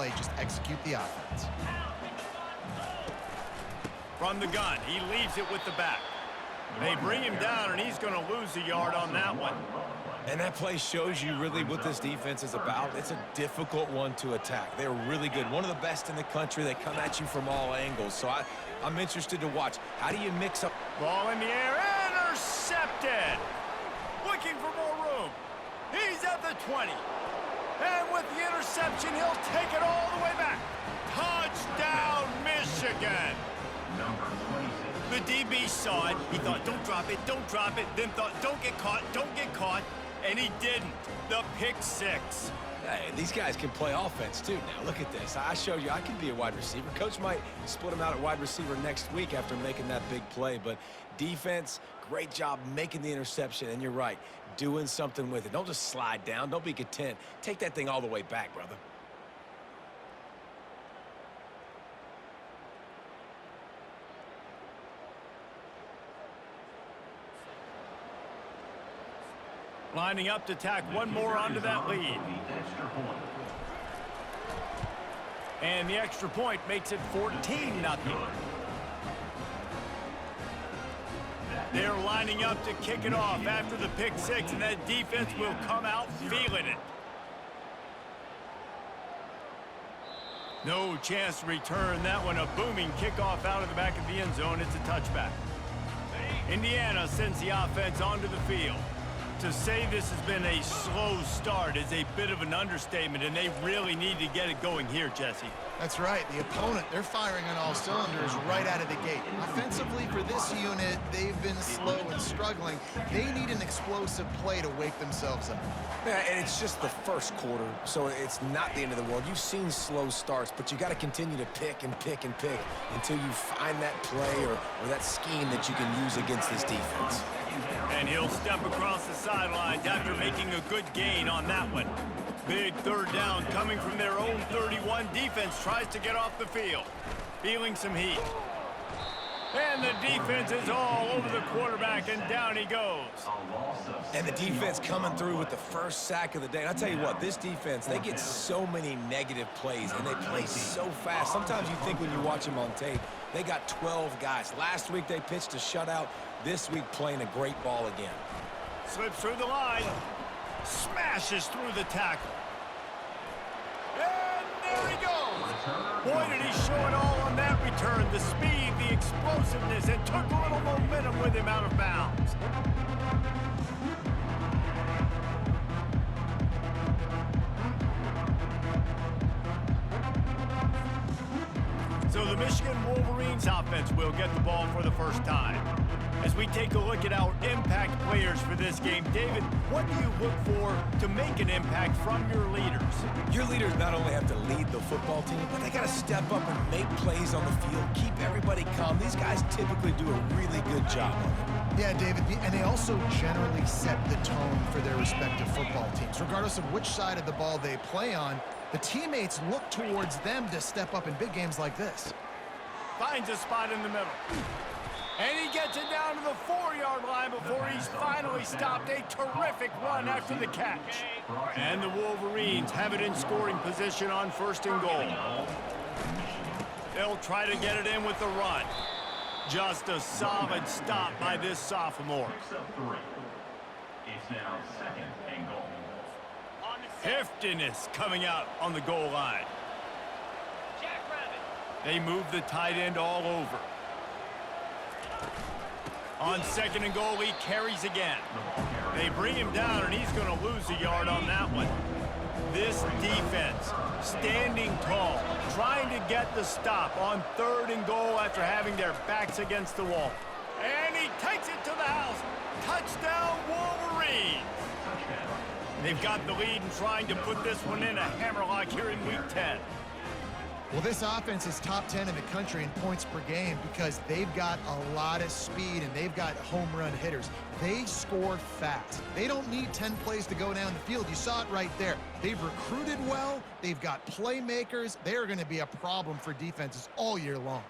play, just execute the offense. From the gun, he leaves it with the back. They bring him down, and he's going to lose a yard on that one. And that play shows you really what this defense is about. It's a difficult one to attack. They're really good. One of the best in the country. They come at you from all angles. So I'm interested to watch. How do you mix up? Ball in the air, intercepted. Looking for more room. He's at the 20. And with the interception, he'll take it all the way back. Touchdown, Michigan. The DB saw it. He thought, don't drop it, don't drop it. Then thought, don't get caught, don't get caught. And he didn't. The pick six. Hey, these guys can play offense, too. Now, look at this. I showed you I can be a wide receiver. Coach might split him out at wide receiver next week after making that big play. But defense, great job making the interception. And you're right, doing something with it. Don't just slide down. Don't be content. Take that thing all the way back, brother. Lining up to tack one more onto that lead. And the extra point makes it 14-0. They're lining up to kick it off after the pick six, and that defense will come out feeling it. No chance to return that one. A booming kickoff out of the back of the end zone. It's a touchback. Indiana sends the offense onto the field. To say this has been a slow start is a bit of an understatement, and they really need to get it going here, Jesse. That's right. The opponent, they're firing on all cylinders right out of the gate. Offensively, for this unit, they've been slow and struggling. They need an explosive play to wake themselves up. Yeah, and it's just the first quarter, so it's not the end of the world. You've seen slow starts, but you got to continue to pick and pick and pick until you find that play or that scheme that you can use against this defense. And he'll step across the sidelines after making a good gain on that one. Big third down coming from their own 31. Defense tries to get off the field. Feeling some heat. And the defense is all over the quarterback, and down he goes. And the defense coming through with the first sack of the day. And I'll tell you what, this defense, they get so many negative plays, and they play so fast. Sometimes you think when you watch them on tape, they got 12 guys. Last week they pitched a shutout. This week playing a great ball again. Slips through the line. Smashes through the tackle. And there he goes. Boy, did he show it all on that return. The speed, the explosiveness, and took a little momentum with him out of bounds. So the Michigan Wolverines offense will get the ball for the first time. As we take a look at our impact players for this game, David, what do you look for to make an impact from your leaders? Your leaders not only have to lead the football team, but they got to step up and make plays on the field, keep everybody calm. These guys typically do a really good job of it. Yeah, David, and they also generally set the tone for their respective football teams. Regardless of which side of the ball they play on, the teammates look towards them to step up in big games like this. Finds a spot in the middle. And he gets it down to the 4-yard line before he's finally stopped. A terrific run after the catch. And the Wolverines have it in scoring position on 1st and goal. They'll try to get it in with the run. Just a solid stop by this sophomore. It's now 2nd and goal. Heftiness coming out on the goal line. They move the tight end all over. On 2nd and goal, he carries again. They bring him down, and he's going to lose a yard on that one. This defense, standing tall, trying to get the stop on 3rd and goal after having their backs against the wall. And he takes it to the house. Touchdown, Wolverines. They've got the lead and trying to put this one in a hammerlock here in Week 10. Well, this offense is top 10 in the country in points per game because they've got a lot of speed and they've got home run hitters. They score fast. They don't need 10 plays to go down the field. You saw it right there. They've recruited well. They've got playmakers. They are going to be a problem for defenses all year long.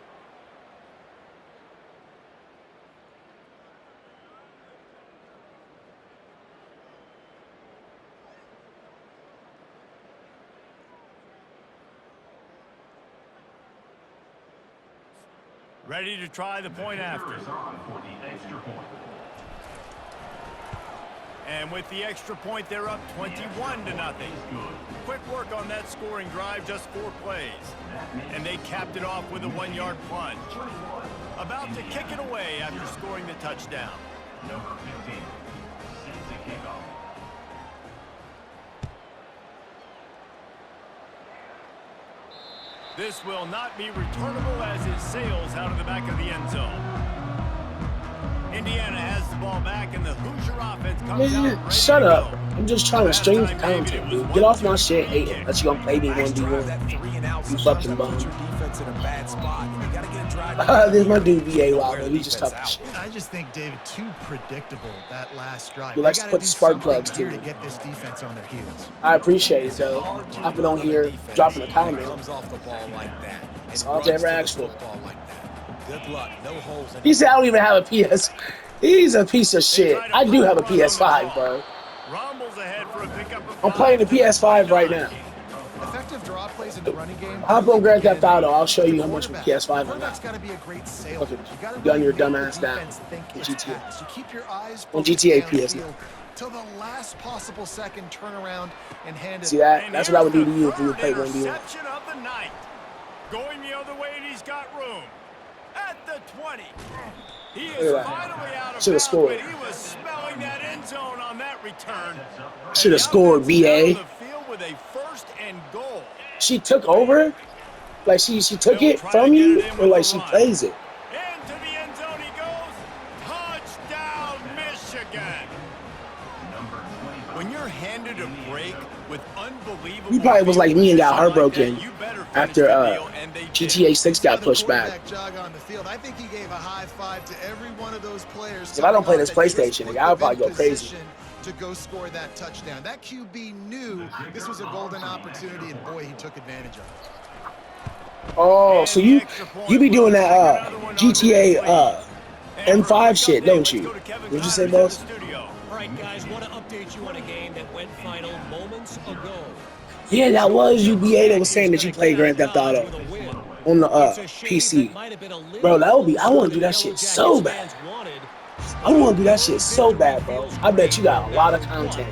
Ready to try the point after. Is on for the extra point. And with the extra point, they're up 21-0. Quick work on that scoring drive, just 4 plays. And they capped it off with a 1-yard plunge. About to kick it away after scoring the touchdown. Number 15, sets the kickoff. This will not be returnable as it sails out of the back of the end zone. Indiana has the ball back, and the Hoosier offense comes out Man, ready shut to up. go. I'm just trying to string content, dude. Get off my shit hating. Unless you gonna play me 1v1. You fucking bum. Defense in a bad spot. You gotta get a drive. There's my dude VA Wild. He just talking shit. I just think, David, too predictable that last drive. He likes to put the spark plugs here to to get this defense on their heels. I appreciate it, though. I've been on here dropping a comment. Comes off the ball like that. It's all they ever asked for. Football like that. Good luck. No holes in He said I don't even have a PS. He's a piece of shit. I do have a PS5, bro. Rumbles ahead for a pickup of I'm playing the PS5 right now. Effective draw plays in the running game. Hop on Grand Theft Auto. I'll show you how much my PS5 I Quarterback's got. got to be a great salesman. Okay, You gotta gun your really dumb make ass the down. defense think On it's GTA. pass. You keep your eyes On focused GTA PS downfield now. till the last possible second, turn around and hand it. See that? And That's what I would do here's to you the if you would play third 1v1. interception of the night. Going the other way, and he's got room. At the 20. He is Look at that. finally out of Should've bounds, scored. but he was smelling that end zone on that return. Should have scored, And the offense BA. down the field with a 1st and goal. She took over? Like she took it from you? Or like she plays it? Into the end zone he goes. Touchdown, Michigan. Number 25. When you're handed a break with unbelievable... He probably was like me and got field position heartbroken like that, you better finish after the deal, and they did. GTA 6 got The pushed back. quarterback jog on the field. I think he gave a high five to every one of those players. If I don't play this telling them that he was PlayStation, put I'll probably in go crazy. position to go score that touchdown. That QB knew this was a golden opportunity, and boy, he took advantage of it. Oh, so you be doing that GTA M5 shit, don't you? What'd you say, boss? All right, guys, want to update you on a game that went final moments ago. Yeah, that was UBA that was saying that you played Grand Theft Auto on the PC. Bro, that would be, I want to do that shit so bad. I want to do that shit so bad, bro. I bet you got a lot of content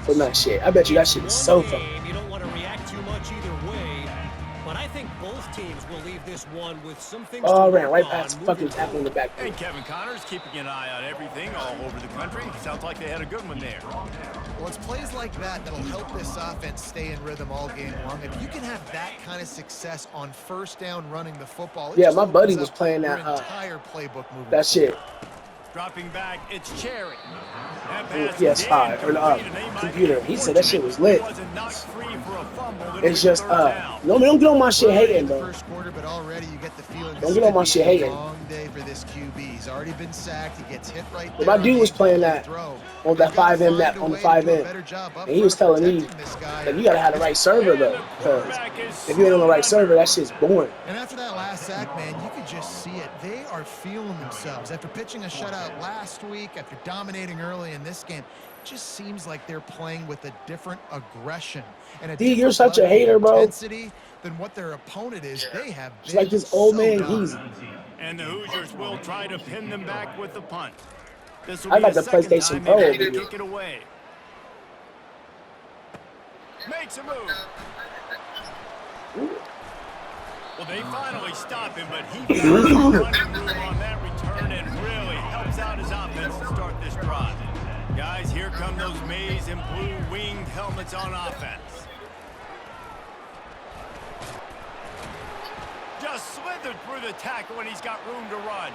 from that shit. I bet you that shit is so fun. You don't want to react too much either way, but I think both teams will leave this one with some things Oh, I to ran work right on past moving fucking tackle in the back. And Kevin Connors keeping an eye on everything all over the country. Sounds like they had a good one there. Well, it's plays like that that'll help this offense stay in rhythm all game long. If you can have that kind of success on 1st down running the football, it Yeah, just my buddy opens was up playing your that, entire playbook moving that shit. Dropping back, it's Cherry. On the PS5 or the computer. He said that shit was lit. It's just don't get on my shit hating, bro. First quarter, but already you get the feeling Don't get on my shit hating. long day for this QB. He's already been sacked. He gets hit right But there. my dude was playing that on that 5M, that on the 5M, and he was telling me that you gotta have the right server though, because if you ain't on the right server, that shit's boring. And after that last sack, man, you could just see it. They are feeling themselves. After pitching a shutout last week, after dominating early in this game, it just seems like they're playing with a different aggression and a D, you're different such a level of hater, bro. intensity than what their opponent is. They have It's like been this old so man dominant. Geezy. And the Hoosiers will try to pin them back with the punt. This will I be got the the second PlayStation time Pro they've had over to here. kick it away. Makes a move. Well, they finally stop him, but he found some running room on that return and really helps out his offense to start this drive. Guys, here come those maize and blue winged helmets on offense. Just slithered through the tackle and he's got room to run.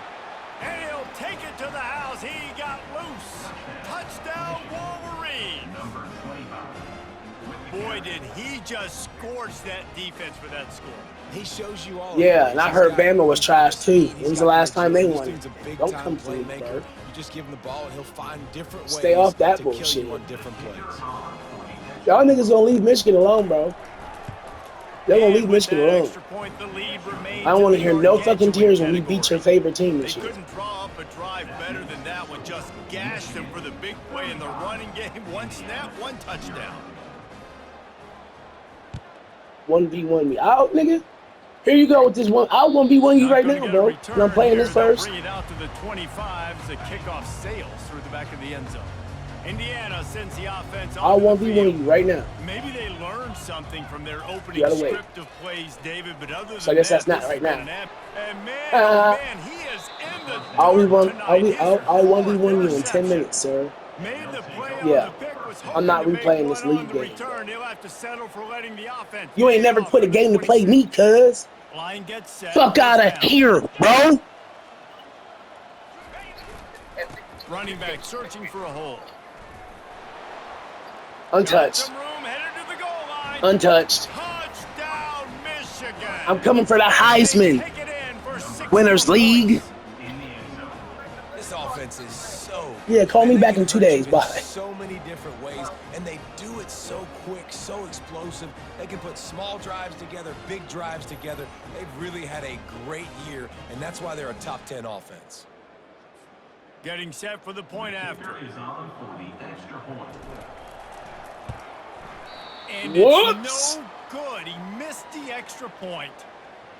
And he'll take it to the house. He got loose. Touchdown, Wolverine. Number 25. Boy, did he just scorch that defense for that score. He shows you all. Yeah, and I heard Bama was trash too. When was the last time they won? This dude's a big Don't time come to me, playmaker. bro. You just give him the ball and he'll find different ways Stay off that to bullshit. kill you on different plays. Y'all niggas gonna leave Michigan alone, bro. They're gonna And leave with Michigan that alone. extra point, the lead remains I don't want to in hear the no fucking gargantuan tears when we category. beat your favorite team They this year. couldn't draw up a drive better than that one. Just gashed them for the big play in the running game. One snap, one touchdown. 1v1 me out, nigga. Here you go with this one. I'll 1v1 you Not right gonna now, get a bro. return And I'm playing this here. They'll first. Bring it out to the 25 as the kickoff sails through the back of the end zone. Indiana sends the offense I'll onto the 1v1 field. you right now. Maybe they learned something from their opening gotta wait. script of plays, David, but other than So I guess that, that's not this right has been now. And man, oh man, he is in the I'll dirt tonight. I'll 1v1 you in 10 interception. minutes, sir. Made the play Yeah. on the pick, was I'm not hoping to replaying make this one league on the game. return. He'll have to settle for letting the offense. You ain't lead never off put a at the game to play 26. me, cuz. Line gets set. Fuck out of First down. here, bro. Running back searching for a hole. Untouched. Some room, headed to the goal line. Untouched. Touchdown, Michigan. I'm coming for the They Heisman. take it in for 6 Winners more League. points. This offense is so. Yeah, call me they back can in 2 hurt you days. in Bye. So many different ways, and they do it so quick, so explosive. They can put small drives together, big drives together. They've really had a great year, and that's why they're a top 10 offense. Getting set for the point after. Kicker is on for the extra point. And Whoops. it's no good. He missed the extra point.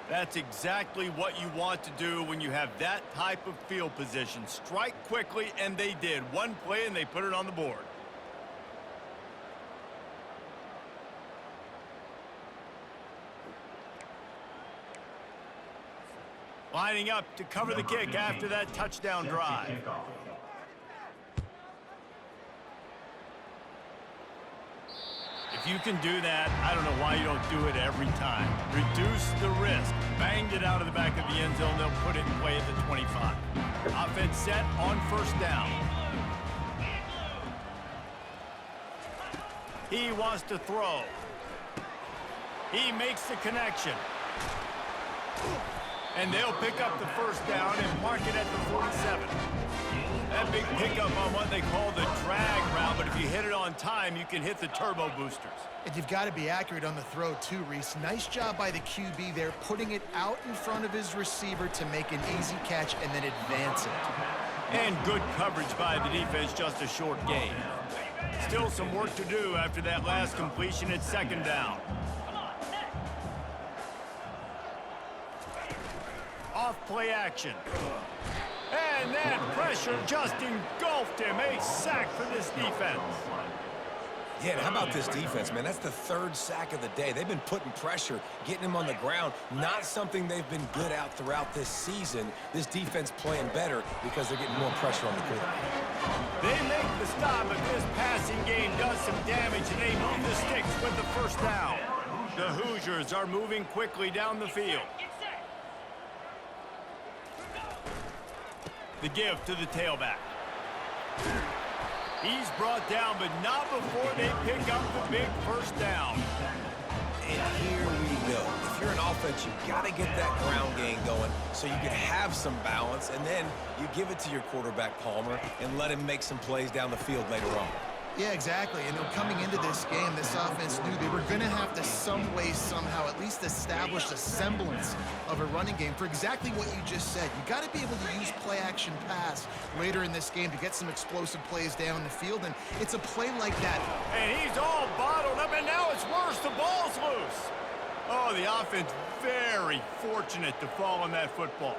That's exactly what you want to do when you have that type of field position. Strike quickly, and they did. One play, and they put it on the board. Lining up to cover the kick after that touchdown drive. If you can do that, I don't know why you don't do it every time. Reduce the risk. Banged it out of the back of the end zone. They'll put it in play at the 25. Offense set on first down. He wants to throw. He makes the connection. And they'll pick up the first down and mark it at the 47. That big pickup on what they call the drag route, but if you hit it on time, you can hit the turbo boosters. And you've got to be accurate on the throw too, Reese. Nice job by the QB there, putting it out in front of his receiver to make an easy catch and then advance it. And good coverage by the defense, just a short gain. Still some work to do after that last completion at second down. Off play action. And that pressure just engulfed him. A sack for this defense. Yeah, and how about this defense, man? That's the third sack of the day. They've been putting pressure, getting him on the ground. Not something they've been good at throughout this season. This defense playing better because they're getting more pressure on the quarterback. They make the stop, but this passing game does some damage, and they move the sticks with the first down. The Hoosiers are moving quickly down the field. The give to the tailback. He's brought down, but not before they pick up the big first down. And here we go. If you're an offense, you got to get that ground game going so you can have some balance, and then you give it to your quarterback, Palmer, and let him make some plays down the field later on. Yeah, exactly. And coming into this game, this offense knew they were going to have to some way, somehow, at least establish a semblance of a running game for exactly what you just said. You got to be able to use play-action pass later in this game to get some explosive plays down the field, and it's a play like that. And he's all bottled up, and now it's worse. The ball's loose. Oh, the offense very fortunate to fall on that football.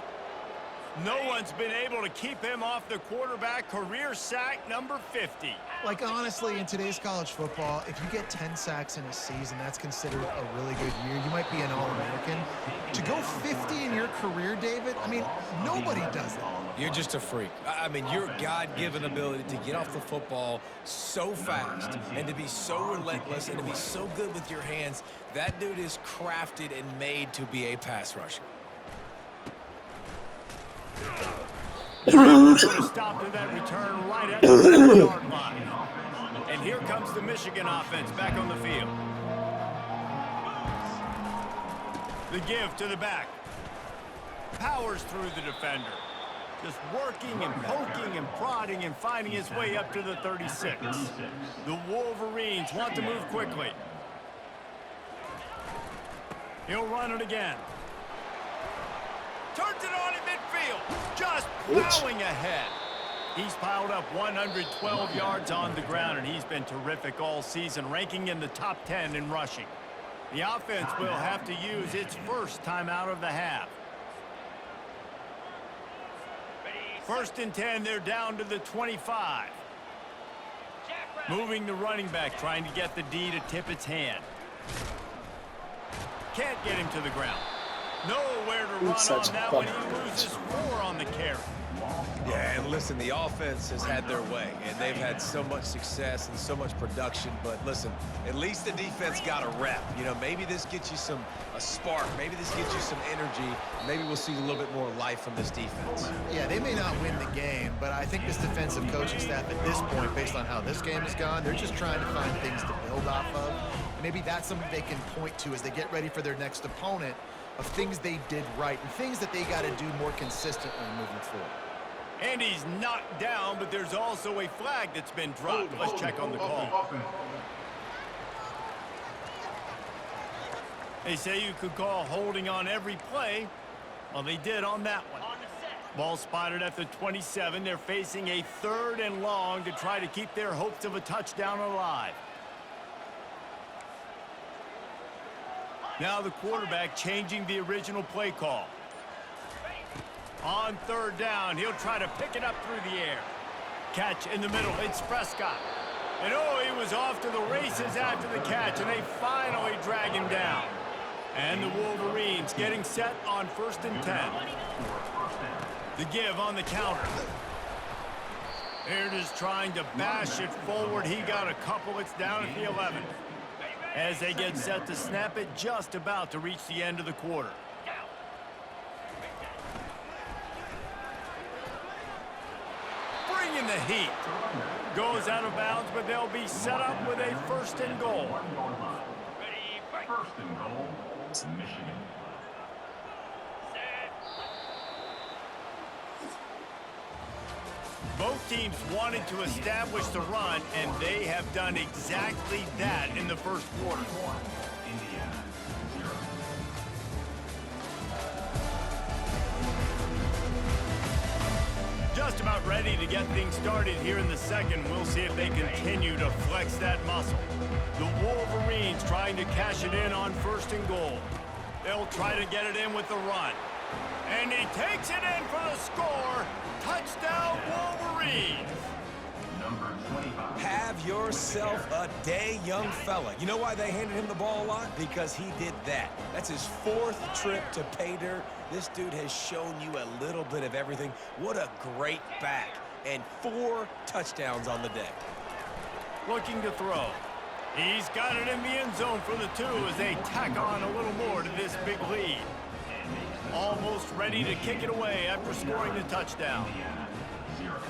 No one's been able to keep him off the quarterback. Career sack number 50. Like, honestly, in today's college football, if you get 10 sacks in a season, that's considered a really good year. You might be an All-American. To go 50 in your career, David, I mean, nobody does it. You're just a freak. I mean, your God-given ability to get off the football so fast and to be so relentless and to be so good with your hands, that dude is crafted and made to be a pass rusher. Put a stop to that return right at the 7-yard line. And here comes the Michigan offense back on the field. The give to the back. Powers through the defender. Just working and poking and prodding and finding his way up to the 36. The Wolverines want to move quickly. He'll run it again. Turns it on in midfield. Just plowing ahead. He's piled up 112 yards on the ground, and he's been terrific all season, ranking in the top 10 in rushing. The offense will have to use its first timeout of the half. 1st and 10, they're down to the 25. Moving the running back, trying to get the D to tip its hand. Can't get him to the ground. Nowhere to run on that one. He loses 4 on the carry. Yeah, and listen, the offense has had their way, and they've had so much success and so much production. But listen, at least the defense got a rep. You know, maybe this gets you a spark. Maybe this gets you some energy. Maybe we'll see a little bit more life from this defense. Yeah, they may not win the game, but I think this defensive coaching staff at this point, based on how this game has gone, they're just trying to find things to build off of. Maybe that's something they can point to as they get ready for their next opponent, of things they did right and things that they got to do more consistently moving forward. And he's knocked down, but there's also a flag that's been dropped. Let's check on the call. They say you could call holding on every play. Well, they did on that one. Ball spotted at the 27. They're facing a 3rd and long to try to keep their hopes of a touchdown alive. Now the quarterback changing the original play call. On 3rd down, he'll try to pick it up through the air. Catch in the middle, it's Prescott. And oh, he was off to the races after the catch, and they finally drag him down. And the Wolverines getting set on 1st and 10. The give on the counter. They're just trying to bash it forward. He got a couple. It's down at the 11. As they get set to snap it, just about to reach the end of the quarter. Bringing the heat. Goes out of bounds, but they'll be set up with a 1st and goal. 1st and goal, Michigan. Both teams wanted to establish the run, and they have done exactly that in the 1st quarter. Indiana, 0. Just about ready to get things started here in the 2nd. We'll see if they continue to flex that muscle. The Wolverines trying to cash it in on 1st and goal. They'll try to get it in with the run. And he takes it in for the score. Touchdown, Wolverines. Number 25. Have yourself a day, young fella. You know why they handed him the ball a lot? Because he did that. That's his 4th trip to pay dirt. This dude has shown you a little bit of everything. What a great back. And 4 touchdowns on the day. Looking to throw. He's got it in the end zone for the 2 as they tack on a little more to this big lead. Almost ready to kick it away after scoring the touchdown. Indiana, 0.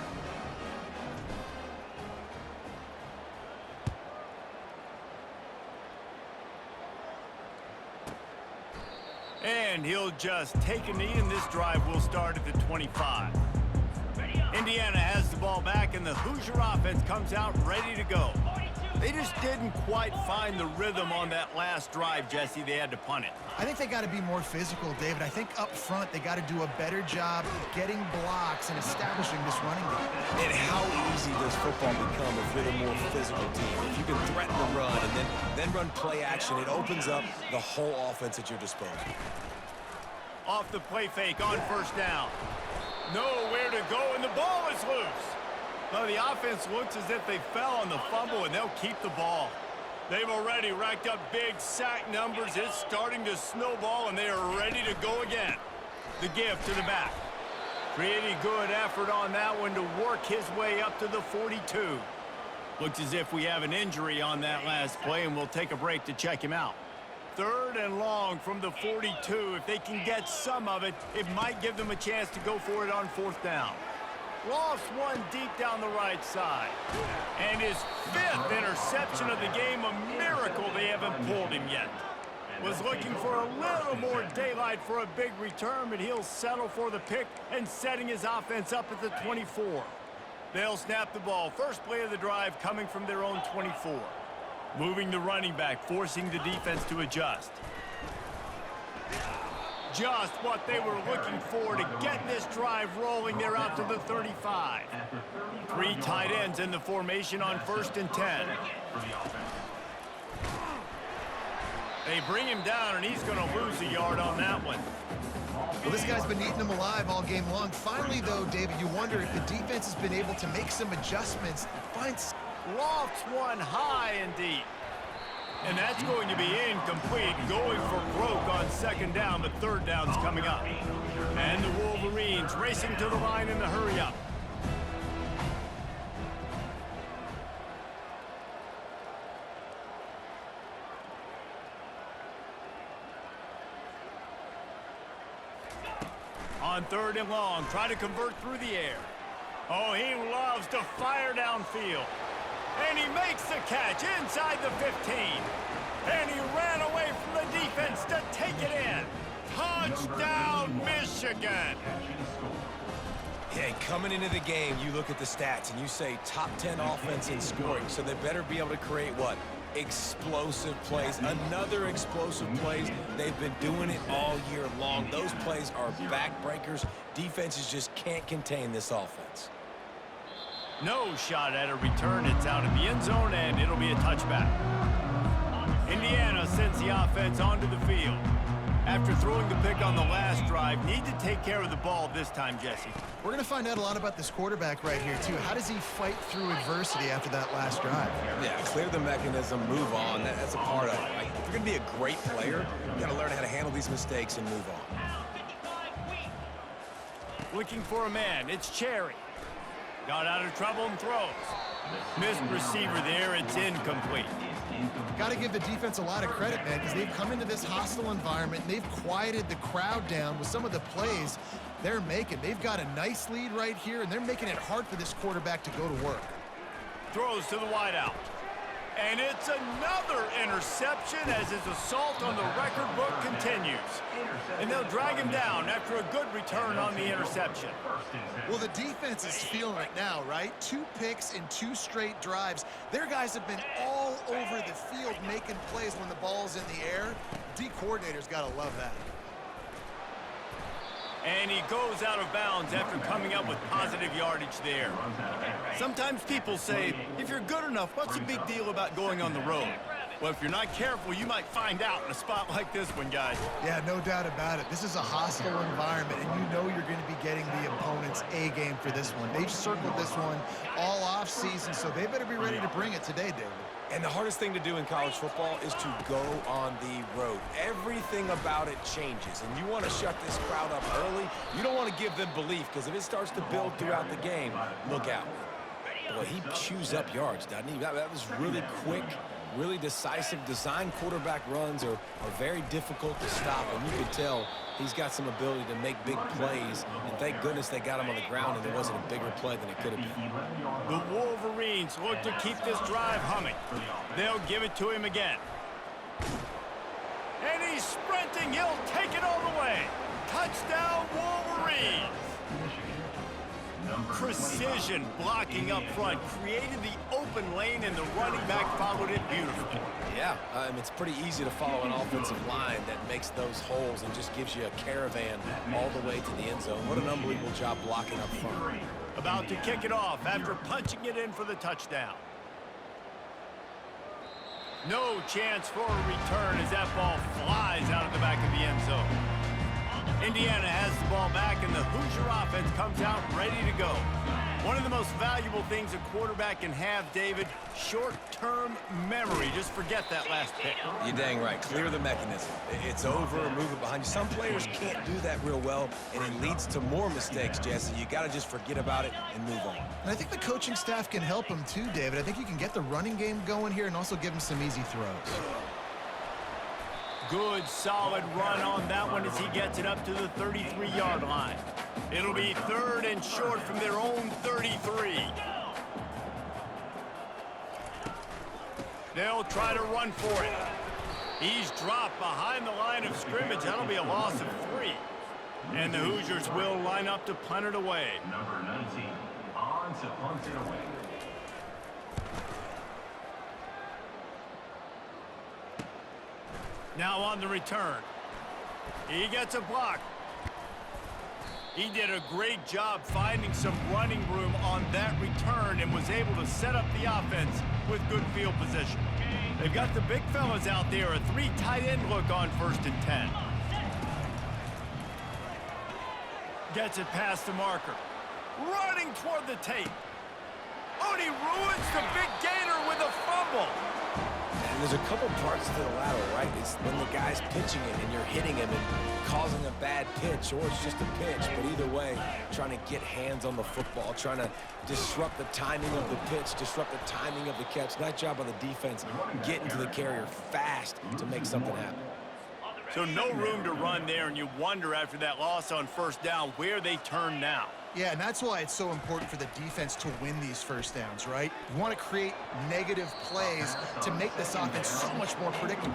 And he'll just take a knee, and this drive will start at the 25. Indiana has the ball back, and the Hoosier offense comes out ready to go. They just didn't quite find the rhythm on that last drive, Jesse. They had to punt it. I think they got to be more physical, David. I think up front they got to do a better job getting blocks and establishing this running game. And how easy does football become if you're the more physical team? If you can threaten the run and then run play action, it opens up the whole offense at your disposal. Off the play fake on 1st down. Nowhere to go, and the ball is loose. Now the offense looks as if they fell on the fumble, and they'll keep the ball. They've already racked up big sack numbers. It's starting to snowball, and they are ready to go again. The give to the back. Pretty good effort on that one to work his way up to the 42. Looks as if we have an injury on that last play, and we'll take a break to check him out. 3rd and long from the 42. If they can get some of it, it might give them a chance to go for it on 4th down. Lost one deep down the right side. And his 5th interception of the game, a miracle they haven't pulled him yet. Was looking for a little more daylight for a big return, but he'll settle for the pick and setting his offense up at the 24. They'll snap the ball. First play of the drive coming from their own 24. Moving the running back, forcing the defense to adjust. Just what they were looking for to get this drive rolling. They're out to the 35. 3 tight ends in the formation on 1st and 10. They bring him down, and he's going to lose a yard on that one. Well, this guy's been eating them alive all game long. Finally, though, David, you wonder if the defense has been able to make some adjustments. Lofts one high and deep. And that's going to be incomplete, going for broke on second down, but third down's coming up. And the Wolverines racing to the line in the hurry-up. On third and long, try to convert through the air. Oh, he loves to fire downfield. And he makes the catch inside the 15. And he ran away from the defense to take it in. Touchdown, Michigan. Hey, coming into the game, you look at the stats and you say top 10 offense in scoring, so they better be able to create what? Explosive plays. Another explosive plays. They've been doing it all year long. Those plays are backbreakers. Defenses just can't contain this offense. No shot at a return. It's out of the end zone, and it'll be a touchback. Indiana sends the offense onto the field. After throwing the pick on the last drive, need to take care of the ball this time, Jesse. We're going to find out a lot about this quarterback right here, too. How does he fight through adversity after that last drive? Yeah, clear the mechanism, move on. That's a part of it. Right? If you're going to be a great player, you got to learn how to handle these mistakes and move on. Looking for a man. It's Cherry. Got out of trouble and throws. Missed receiver there. It's incomplete. Got to give the defense a lot of credit, man, because they've come into this hostile environment and they've quieted the crowd down with some of the plays they're making. They've got a nice lead right here, and they're making it hard for this quarterback to go to work. Throws to the wideout. And it's another interception as his assault on the record book continues. And they'll drag him down after a good return on the interception. Well, the defense is feeling it now, right? 2 picks in 2 straight drives. Their guys have been all over the field making plays when the ball's in the air. D coordinator's got to love that. And he goes out of bounds after coming up with positive yardage there. Sometimes people say, if you're good enough, what's the big deal about going on the road? Well, if you're not careful, you might find out in a spot like this one, guys. Yeah, no doubt about it. This is a hostile environment, and you know you're going to be getting the opponent's A game for this one. They've circled this one all off season, so they better be ready to bring it today, David. And the hardest thing to do in college football is to go on the road. Everything about it changes, and you want to shut this crowd up early. You don't want to give them belief, because if it starts to build throughout the game, look out. Boy, he chews up yards, doesn't he? That was really quick, really decisive. Design quarterback runs are very difficult to stop, and you can tell he's got some ability to make big plays, and thank goodness they got him on the ground and there wasn't a bigger play than it could have been. The Wolverines look to keep this drive humming. They'll give it to him again. And he's sprinting. He'll take it all the way. Touchdown, Wolverines. Precision blocking up front created the open lane, and the running back followed it beautifully. Yeah, it's pretty easy to follow an offensive line that makes those holes and just gives you a caravan all the way to the end zone. What an unbelievable job blocking up front. About to kick it off after punching it in for the touchdown. No chance for a return as that ball flies out of the back of the end zone. Indiana has the ball back, and the Hoosier offense comes out ready to go. One of the most valuable things a quarterback can have, David, short-term memory. Just forget that last pick. You're dang right. Clear the mechanism. It's over, move it behind you. Some players can't do that real well, and it leads to more mistakes, Jesse. You got to just forget about it and move on. And I think the coaching staff can help him too, David. I think you can get the running game going here and also give him some easy throws. Good, solid run on that one as he gets it up to the 33-yard line. It'll be third and short from their own 33. They'll try to run for it. He's dropped behind the line of scrimmage. That'll be a loss of 3. And the Hoosiers will line up to punt it away. Number 19, on to punt it away. Now on the return. He gets a block. He did a great job finding some running room on that return and was able to set up the offense with good field position. They've got the big fellas out there, a 3 tight end look on 1st and 10. Gets it past the marker. Running toward the tape. Oh, and he ruins the big gainer with a fumble. And there's a couple parts to the lateral, right? It's when the guy's pitching it and you're hitting him and causing a bad pitch, or it's just a pitch. But either way, trying to get hands on the football, trying to disrupt the timing of the pitch, disrupt the timing of the catch. Nice job on the defense getting to the carrier fast to make something happen. So no room to run there, and you wonder after that loss on 1st down where they turn now. Yeah, and that's why it's so important for the defense to win these 1st downs, right? You want to create negative plays to make this offense so much more predictable.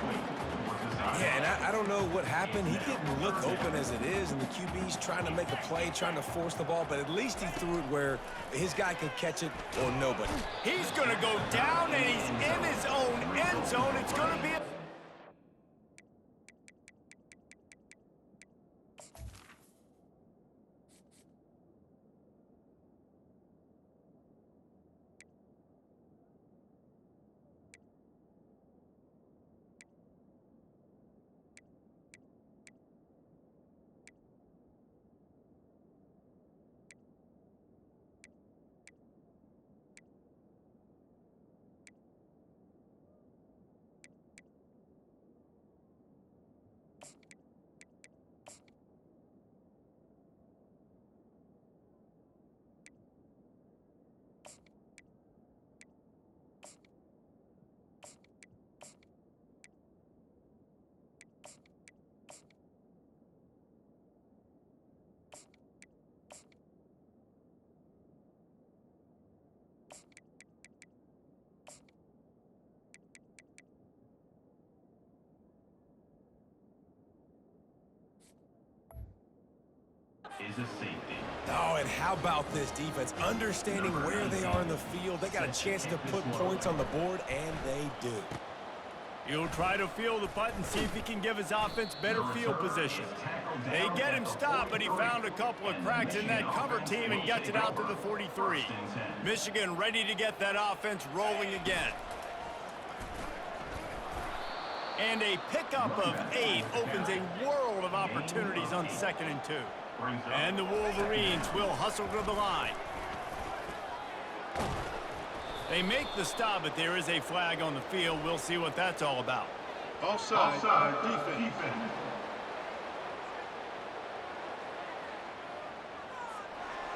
Yeah, and I don't know what happened. He didn't look open as it is, and the QB's trying to make a play, trying to force the ball, but at least he threw it where his guy could catch it or nobody. He's going to go down, and he's in his own end zone. It's going to be a... Is a safety. Oh, and how about this defense? Understanding where they are in the field. They got a chance to put points on the board, and they do. He'll try to feel the putt and see if he can give his offense better field position. They get him stopped, but he found a couple of cracks in that cover team and gets it out to the 43. Michigan ready to get that offense rolling again. And a pickup of 8 opens a world of opportunities on 2nd and 2. And the Wolverines will hustle to the line. They make the stop, but there is a flag on the field. We'll see what that's all about. Offside, defense.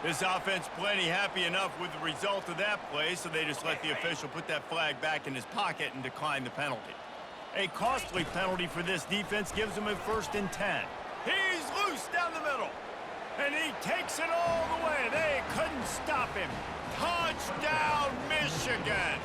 This offense plenty happy enough with the result of that play, so they just let the official put that flag back in his pocket and decline the penalty. A costly penalty for this defense gives them a 1st and 10. He's loose down the middle. And he takes it all the way. They couldn't stop him. Touchdown, Michigan!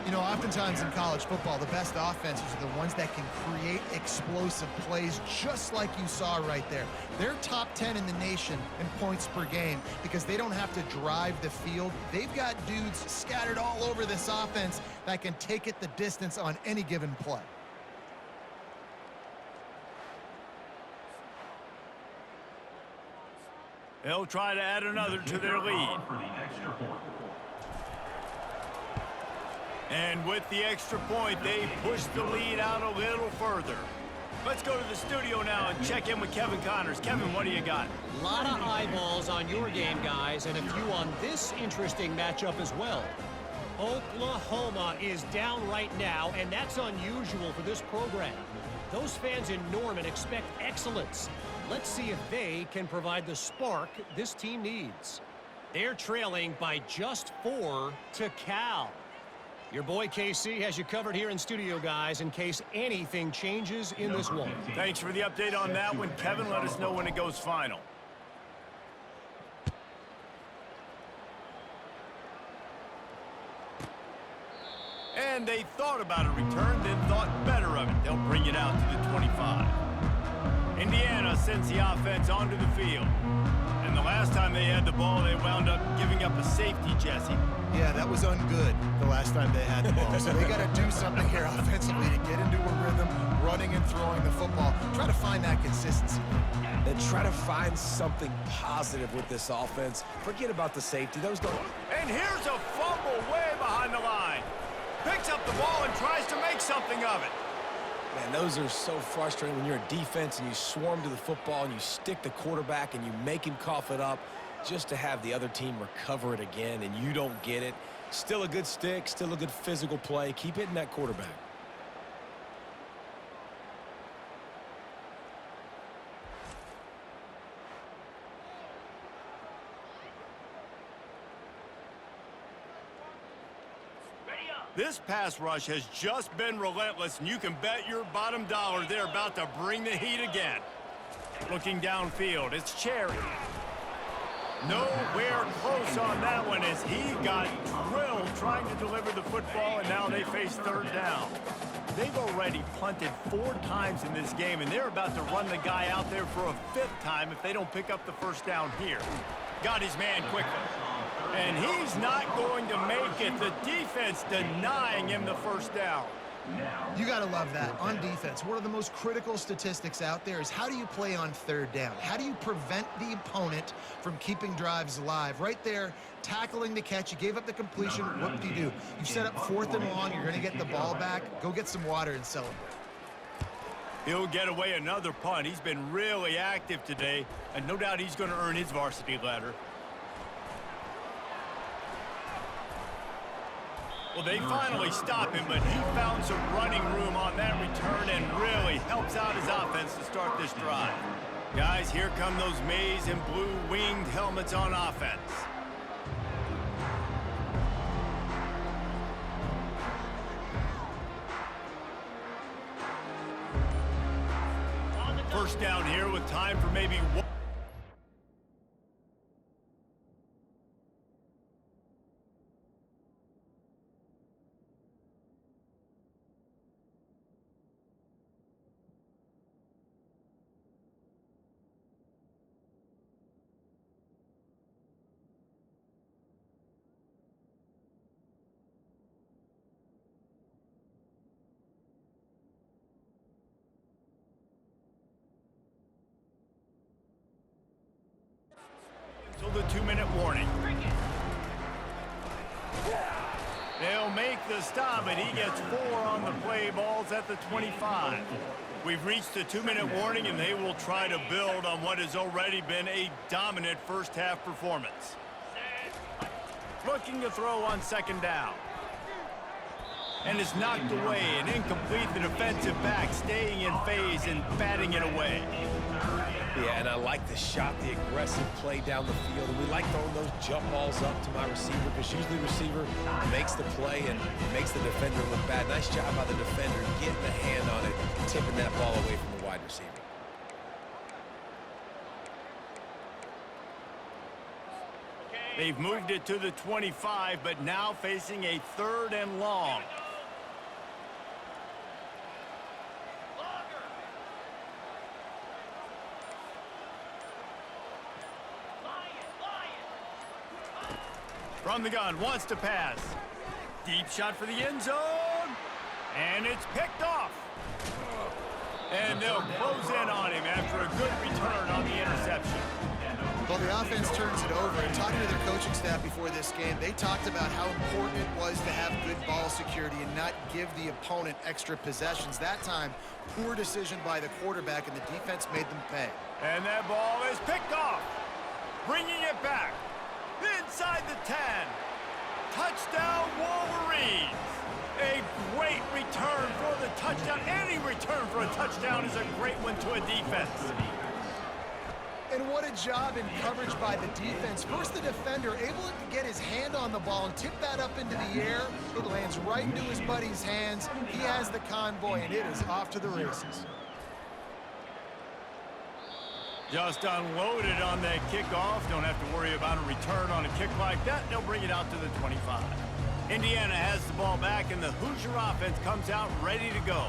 You know, oftentimes in college football, the best offenses are the ones that can create explosive plays, just like you saw right there. They're top 10 in the nation in points per game because they don't have to drive the field. They've got dudes scattered all over this offense that can take it the distance on any given play. They'll try to add another to their lead. And with the extra point, they push the lead out a little further. Let's go to the studio now and check in with Kevin Connors. Kevin, what do you got? A lot of eyeballs on your game, guys, and a few on this interesting matchup as well. Oklahoma is down right now, and that's unusual for this program. Those fans in Norman expect excellence. Let's see if they can provide the spark this team needs. They're trailing by just 4 to Cal. Your boy KC has you covered here in studio, guys, in case anything changes in this one. Thanks for the update on that one, Kevin. Let us know when it goes final. And they thought about a return, then thought better of it. They'll bring it out to the 25. Indiana sends the offense onto the field. And the last time they had the ball, they wound up giving up a safety, Jesse. Yeah, that was ungood the last time they had the ball. So they got to do something here offensively to get into a rhythm, running and throwing the football. Try to find that consistency. And try to find something positive with this offense. Forget about the safety. Those don't... And here's a fumble way behind the line. Picks up the ball and tries to make something of it. Man, those are so frustrating when you're a defense and you swarm to the football and you stick the quarterback and you make him cough it up just to have the other team recover it again and you don't get it. Still a good stick, still a good physical play. Keep hitting that quarterback. This pass rush has just been relentless, and you can bet your bottom dollar they're about to bring the heat again. Looking downfield, it's Cherry. Nowhere close on that one as he got drilled trying to deliver the football, and now they face third down. They've already punted 4 times in this game, and they're about to run the guy out there for a 5th time if they don't pick up the first down here. Got his man quickly. And he's not going to make it. The defense denying him the first down. You got to love that. On defense, one of the most critical statistics out there is how do you play on third down? How do you prevent the opponent from keeping drives alive? Right there, tackling the catch. You gave up the completion. What do? You set up 4th and long. You're going to get the ball back. Go get some water and celebrate. He'll get away another punt. He's been really active today, and no doubt he's going to earn his varsity letter. Well, they finally stop him, but he found some running room on that return and really helps out his offense to start this drive. Guys, here come those maize and blue winged helmets on offense. First down here with time for maybe one. Until the 2-minute warning. They'll make the stop, and he gets 4 on the play. Balls at the 25. We've reached the 2-minute warning, and they will try to build on what has already been a dominant first-half performance. Looking to throw on 2nd down. And it's knocked away and incomplete. The defensive back staying in phase and batting it away. Yeah, and I like the shot, the aggressive play down the field. And we like throwing those jump balls up to my receiver because usually the receiver makes the play and makes the defender look bad. Nice job by the defender getting a hand on it, tipping that ball away from the wide receiver. They've moved it to the 25, but now facing a 3rd and long. From the gun, wants to pass. Deep shot for the end zone. And it's picked off. And they'll close in on him after a good return on the interception. Well, the offense turns it over. And talking to their coaching staff before this game, they talked about how important it was to have good ball security and not give the opponent extra possessions. That time, poor decision by the quarterback, and the defense made them pay. And that ball is picked off. Bringing it back. Inside the 10. Touchdown, Wolverines. A great return for the touchdown. Any return for a touchdown is a great one to a defense. And what a job in coverage by the defense. First, the defender able to get his hand on the ball and tip that up into the air. It lands right into his buddy's hands. He has the convoy, and it is off to the races. Just unloaded on that kickoff. Don't have to worry about a return on a kick like that. They'll bring it out to the 25. Indiana has the ball back, and the Hoosier offense comes out ready to go.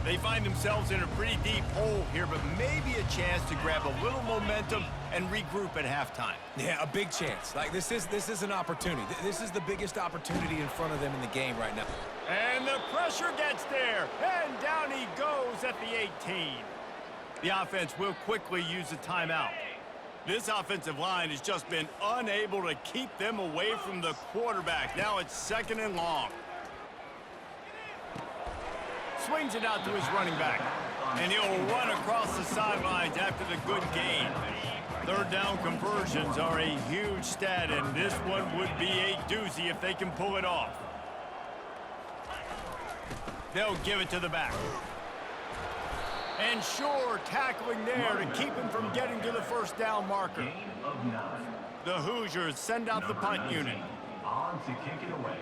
They find themselves in a pretty deep hole here, but maybe a chance to grab a little momentum and regroup at halftime. Yeah, a big chance. Like, this is an opportunity. This is the biggest opportunity in front of them in the game right now. And the pressure gets there, and down he goes at the 18. The offense will quickly use a timeout. This offensive line has just been unable to keep them away from the quarterback. Now it's 2nd and long. Swings it out to his running back, and he'll run across the sidelines after the good gain. 3rd down conversions are a huge stat, and this one would be a doozy if they can pull it off. They'll give it to the back. And sure, tackling there to keep him from getting to the 1st down marker. The Hoosiers send out the punt unit. On to kick it away.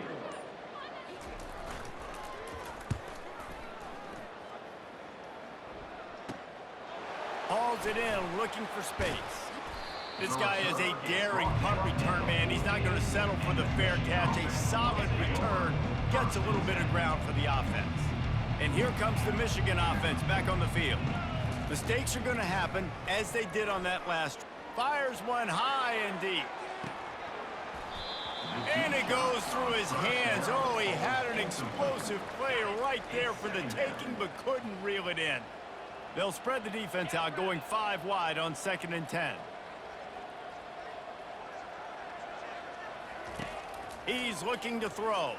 Hauls it in, looking for space. This guy is a daring punt return man. He's not going to settle for the fair catch. A solid return gets a little bit of ground for the offense. And here comes the Michigan offense back on the field. Mistakes are going to happen, as they did on that last. Fires one high and deep. And it goes through his hands. Oh, he had an explosive play right there for the taking, but couldn't reel it in. They'll spread the defense out, going 5 wide on 2nd and 10. He's looking to throw.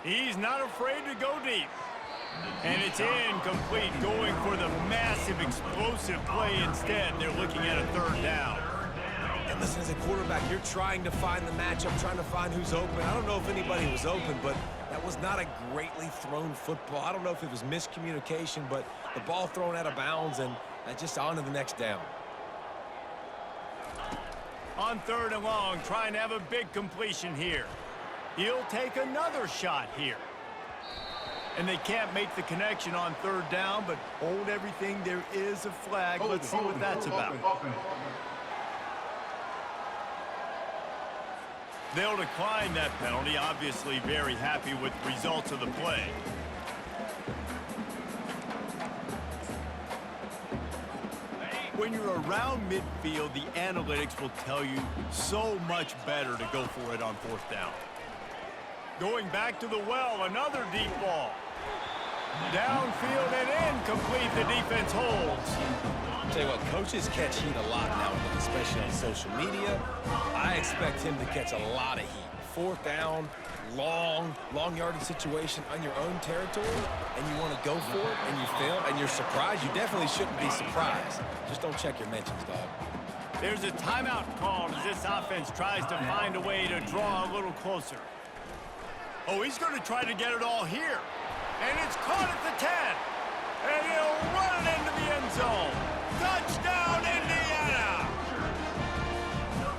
He's not afraid to go deep. And it's incomplete, going for the massive explosive play instead. They're looking at a 3rd down. And listen, as a quarterback, you're trying to find the matchup, trying to find who's open. I don't know if anybody was open, but that was not a greatly thrown football. I don't know if it was miscommunication, but the ball thrown out of bounds and just on to the next down. On 3rd and long, trying to have a big completion here. He'll take another shot here. And they can't make the connection on 3rd down, but hold everything. There is a flag. Let's see what that's about. They'll decline that penalty. Obviously very happy with the results of the play. When you're around midfield, the analytics will tell you so much better to go for it on 4th down. Going back to the well, another deep ball. Downfield and incomplete, the defense holds. I'll tell you what, coaches catch heat a lot now, especially on social media. I expect him to catch a lot of heat. 4th down, long yardage situation on your own territory, and you want to go for it, and you fail, and you're surprised. You definitely shouldn't be surprised. Just don't check your mentions, dog. There's a timeout called as this offense tries to find a way to draw a little closer. Oh, he's going to try to get it all here. And it's caught at the 10. And he'll run it into the end zone. Touchdown, Indiana!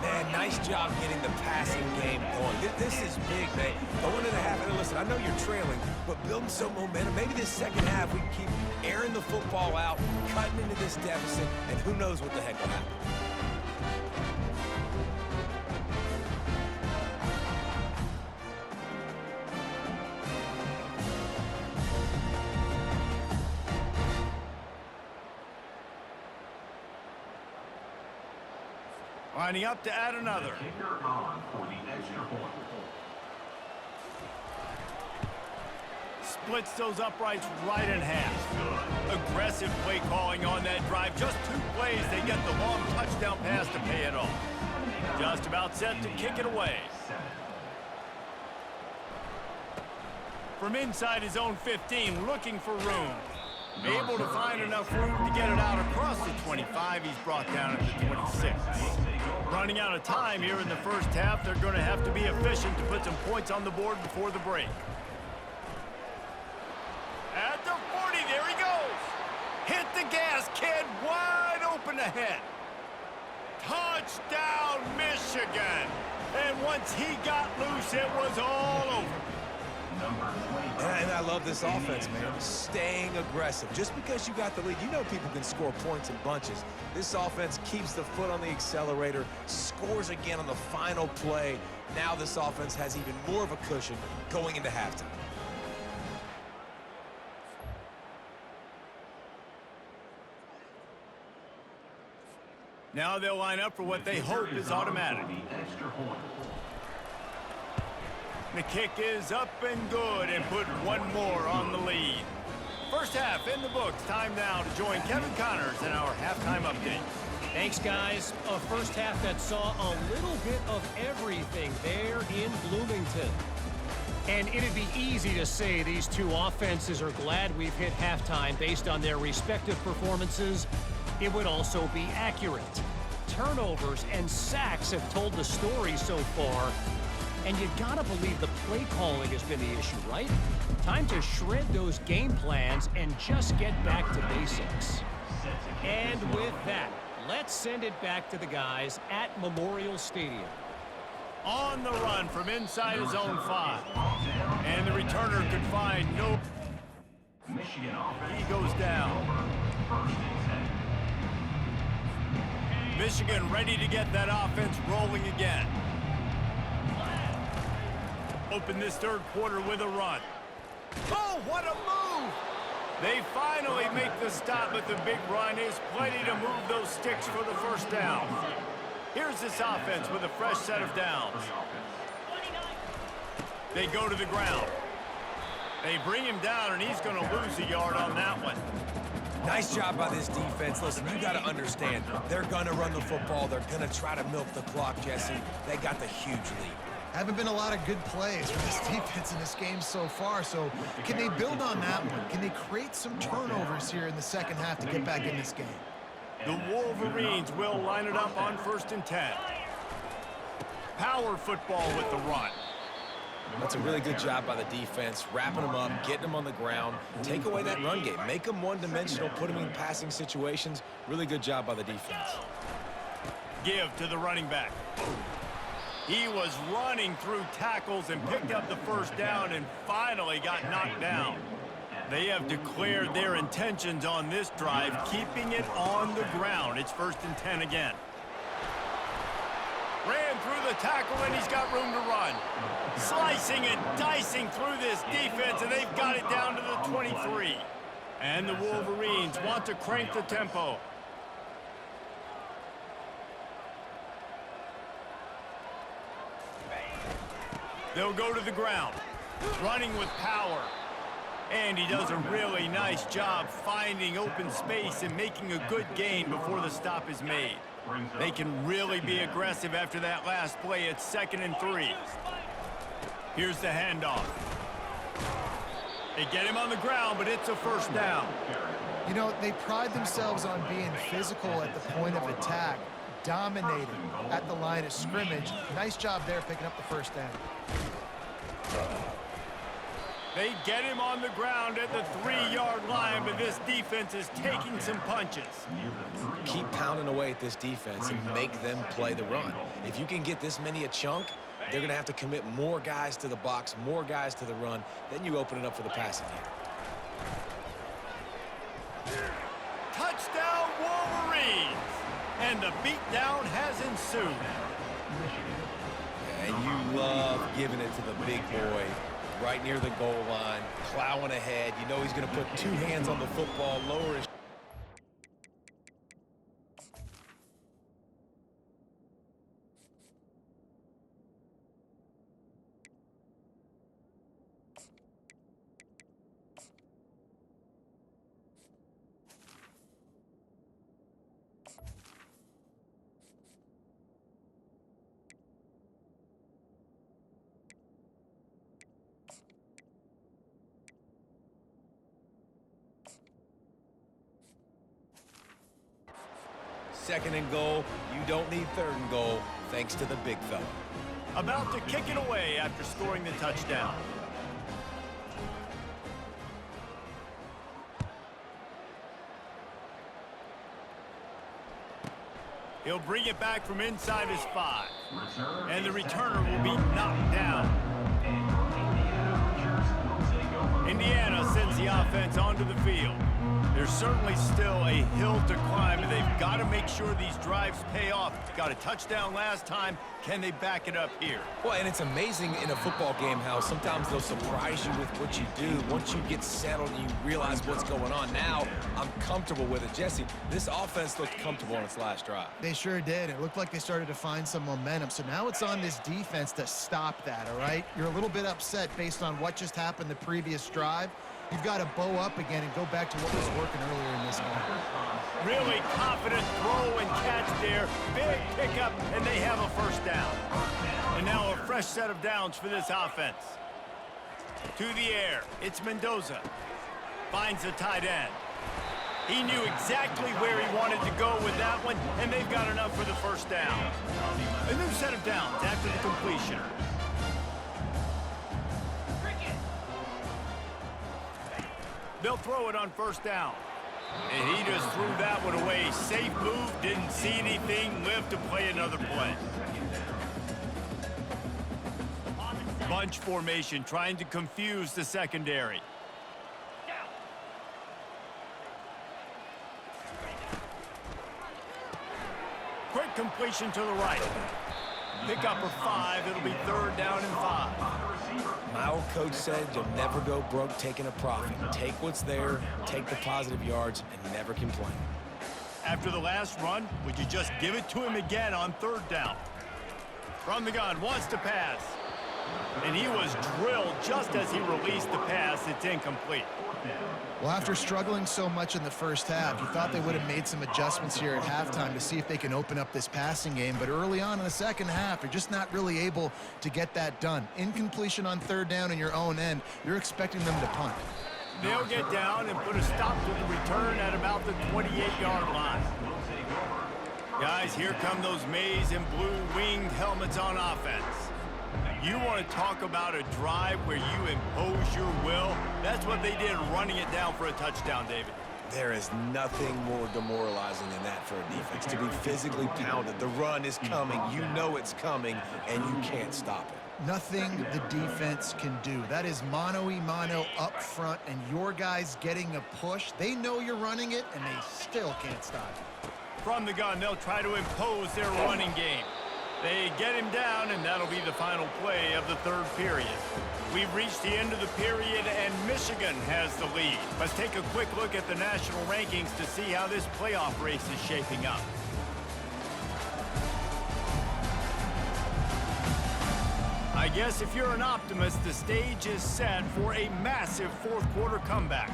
Man, nice job getting the passing game going. This is big, man. Going into half, and listen, I know you're trailing, but building some momentum. Maybe this 2nd half we can keep airing the football out, cutting into this deficit, and who knows what the heck will happen. Lining up to add another. Kicker on for the extra point. Splits those uprights right in half. Aggressive play calling on that drive. Just 2 plays, they get the long touchdown pass to pay it off. Just about set to kick it away. From inside his own 15, looking for room. Able to find enough room to get it out across the 25. He's brought down at the 26. Running out of time here in the 1st half. They're going to have to be efficient to put some points on the board before the break. At the 40, there he goes. Hit the gas, kid. Wide open ahead. Touchdown, Michigan. And once he got loose, it was all over. And I love this offense, man. Staying aggressive. Just because you got the lead, you know people can score points in bunches. This offense keeps the foot on the accelerator, scores again on the final play. Now this offense has even more of a cushion going into halftime. Now they'll line up for what they hope is automatic. The extra point. The kick is up and good and put one more on the lead. First half in the books. Time now to join Kevin Connors in our halftime update. Thanks, guys. A first half that saw a little bit of everything there in Bloomington. And it'd be easy to say these two offenses are glad we've hit halftime based on their respective performances. It would also be accurate. Turnovers and sacks have told the story so far. And you gotta believe the play calling has been the issue, right? Time to shred those game plans and just get back to basics. And with that, let's send it back to the guys at Memorial Stadium. On the run from inside his own 5. And the returner could find no... Michigan offense. He goes down. First and 10. Michigan ready to get that offense rolling again. Open this third quarter with a run. Oh, what a move! They finally make the stop, but the big run is plenty to move those sticks for the first down. Here's this offense with a fresh set of downs. They go to the ground. They bring him down, and he's going to lose a yard on that one. Nice job by this defense. Listen, you got to understand, they're going to run the football. They're going to try to milk the clock, Jesse. They got the huge lead. Haven't been a lot of good plays for this defense in this game so far, so can they build on that one? Can they create some turnovers here in the second half to get back in this game? The Wolverines will line it up on 1st and 10. Power football with the run. That's a really good job by the defense, wrapping them up, getting them on the ground, take away that run game, make them one-dimensional, put them in passing situations. Really good job by the defense. Give to the running back. He was running through tackles and picked up the first down and finally got knocked down. They have declared their intentions on this drive, keeping it on the ground. It's 1st and 10 again. Ran through the tackle, and he's got room to run. Slicing and dicing through this defense, and they've got it down to the 23. And the Wolverines want to crank the tempo. They'll go to the ground, running with power. And he does a really nice job finding open space and making a good gain before the stop is made. They can really be aggressive after that last play. It's 2nd and 3. Here's the handoff. They get him on the ground, but it's a first down. You know, they pride themselves on being physical at the point of attack, dominating at the line of scrimmage. Nice job there picking up the first down. They get him on the ground at the 3-yard line, but this defense is taking some punches. Keep pounding away at this defense and make them play the run. If you can get this many a chunk, they're going to have to commit more guys to the box, more guys to the run. Then you open it up for the passing game. Touchdown, Wolverines! And the beatdown has ensued. And you love giving it to the big boy right near the goal line, plowing ahead. You know he's going to put 2 hands on the football, lower his... Second and goal. You don't need 3rd and goal, thanks to the big fella. About to kick it away after scoring the touchdown. He'll bring it back from inside his 5. And the returner will be knocked down. Indiana sends the offense onto the field. There's certainly still a hill to climb, and they've got to make sure these drives pay off. Got a touchdown last time. Can they back it up here? Well, and it's amazing in a football game how sometimes they'll surprise you with what you do. Once you get settled and you realize what's going on, now I'm comfortable with it. Jesse, this offense looked comfortable on its last drive. They sure did. It looked like they started to find some momentum. So now it's on this defense to stop that, all right? You're a little bit upset based on what just happened the previous drive. You've got to bow up again and go back to what was working earlier in this game. Really confident throw and catch there. Big pickup, and they have a first down. And now a fresh set of downs for this offense. To the air, it's Mendoza. Finds the tight end. He knew exactly where he wanted to go with that one, and they've got enough for the first down. A new set of downs after the completion. They'll throw it on first down. And he just threw that one away. Safe move, didn't see anything, lived to play another play. Bunch formation, trying to confuse the secondary. Quick completion to the right. Pick up for 5, it'll be third down and 5. My old coach said you'll never go broke taking a profit. Take what's there, take the positive yards, and never complain. After the last run, would you just give it to him again on third down? From the gun, wants to pass. And he was drilled just as he released the pass. It's incomplete. Well, after struggling so much in the first half, you thought they would have made some adjustments here at halftime to see if they can open up this passing game. But early on in the second half, they're just not really able to get that done. Incompletion on third down in your own end, you're expecting them to punt. They'll get down and put a stop to the return at about the 28-yard line. Guys, here come those maize and blue winged helmets on offense. You want to talk about a drive where you impose your will? That's what they did, running it down for a touchdown, David. There is nothing more demoralizing than that for a defense, to be physically pounded. The run is coming, you know it's coming, and you can't stop it. Nothing the defense can do. That is mano-a-mano up front, and your guys getting a push. They know you're running it, and they still can't stop it. From the gun, they'll try to impose their running game. They get him down, and that'll be the final play of the third period. We've reached the end of the period, and Michigan has the lead. Let's take a quick look at the national rankings to see how this playoff race is shaping up. I guess if you're an optimist, the stage is set for a massive fourth-quarter comeback.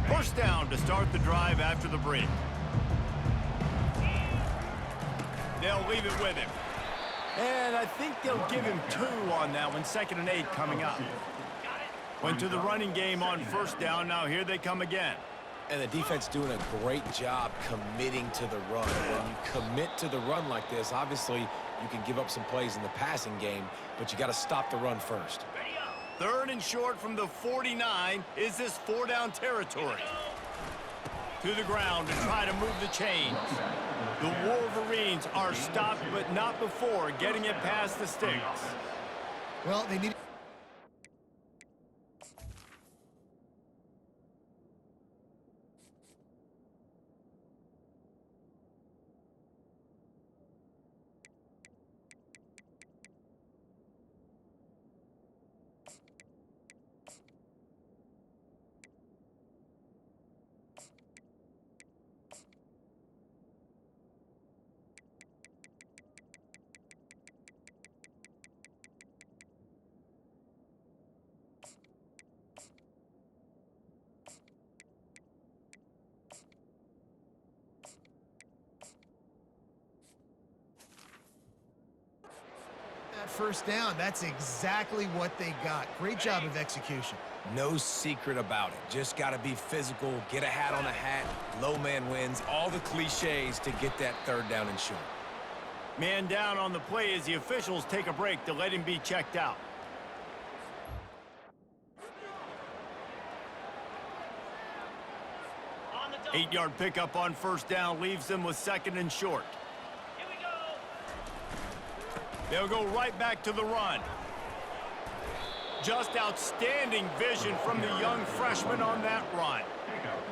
First down to start the drive after the break. They'll leave it with him. And I think they'll give him 2 on that one. 2nd and 8 coming up. Went to the running game on first down. Now here they come again. And the defense doing a great job committing to the run. When you commit to the run like this, obviously you can give up some plays in the passing game, but you got to stop the run first. 3rd and short from the 49. Is this 4-down territory? To the ground to try to move the chains. The Wolverines are stopped, but not before getting it past the sticks. Well, they need... First down, that's exactly what they got. Great job of execution. No secret about it. Just got to be physical, get a hat on a hat, low man wins, all the cliches to get that 3rd down and short. Man down on the play as the officials take a break to let him be checked out. Eight-yard pickup on first down leaves them with 2nd and short. They'll go right back to the run. Just outstanding vision from the young freshman on that run.